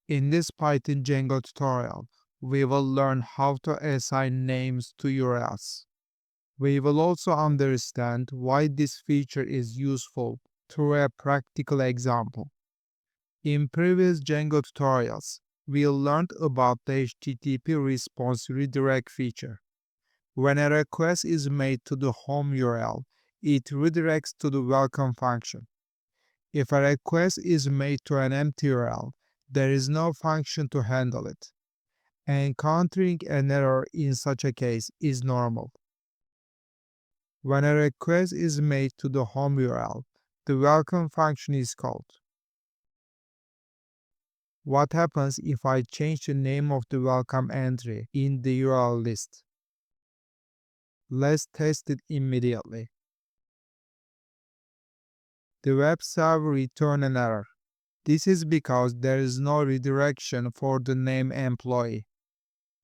In this Python Django tutorial, we will learn how to assign names to URLs. We will also understand why this feature is useful through a practical example. In previous Django tutorials, we learned about the HTTP response redirect feature. When a request is made to the home URL, it redirects to the welcome function. If a request is made to an empty URL, there is no function to handle it. Encountering an error in such a case is normal. When a request is made to the home URL, the welcome function is called. What happens if I change the name of the welcome entry in the URL list? Let's test it immediately. The web server returns an error. This is because there is no redirection for the name employee.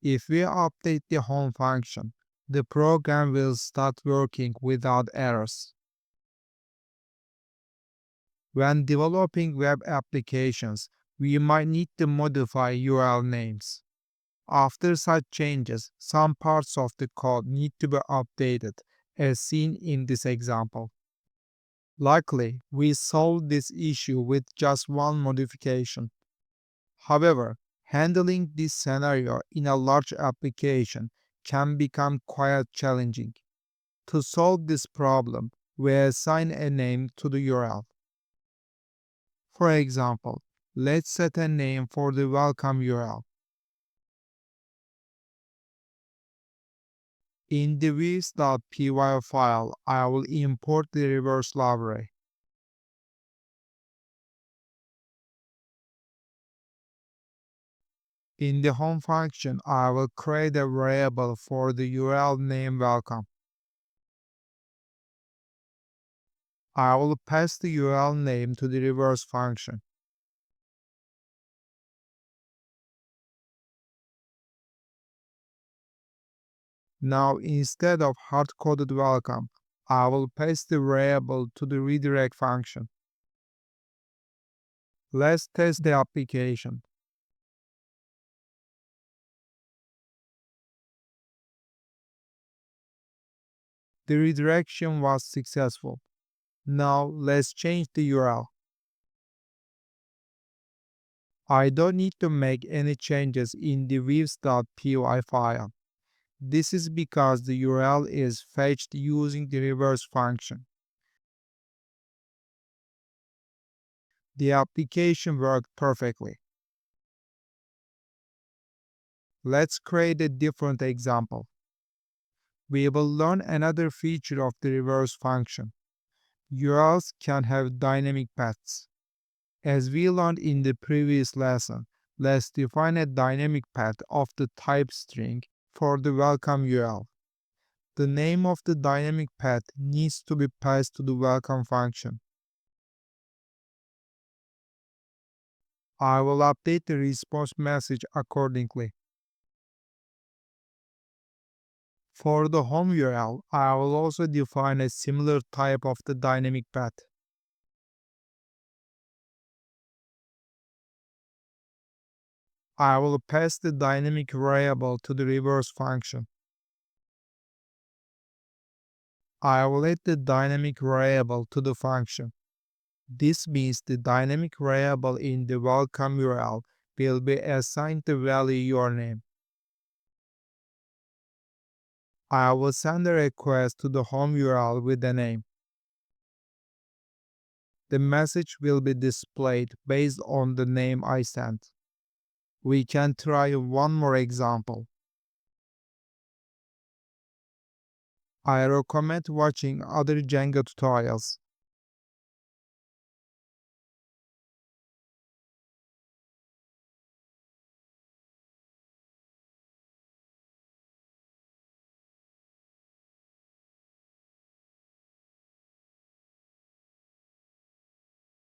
If we update the home function, the program will start working without errors. When developing web applications, we might need to modify URL names. After such changes, some parts of the code need to be updated, as seen in this example. Luckily, we solved this issue with just one modification. However, handling this scenario in a large application can become quite challenging. To solve this problem, we assign a name to the URL. For example, let's set a name for the welcome URL. In the views.py file, I will import the reverse library. In the home function, I will create a variable for the URL name welcome. I will pass the URL name to the reverse function. Now, instead of hard-coded welcome, I will paste the variable to the redirect function. Let's test the application. The redirection was successful. Now, let's change the URL. I don't need to make any changes in the views.py file. This is because the URL is fetched using the reverse function. The application worked perfectly. Let's create a different example. We will learn another feature of the reverse function. URLs can have dynamic paths. As we learned in the previous lesson, let's define a dynamic path of the type string for the welcome URL. The name of the dynamic path needs to be passed to the welcome function. I will update the response message accordingly. For the home URL, I will also define a similar type of the dynamic path. I will pass the dynamic variable to the reverse function. I will add the dynamic variable to the function. This means the dynamic variable in the welcome URL will be assigned the value your name. I will send a request to the home URL with the name. The message will be displayed based on the name I sent. We can try one more example. I recommend watching other Django tutorials.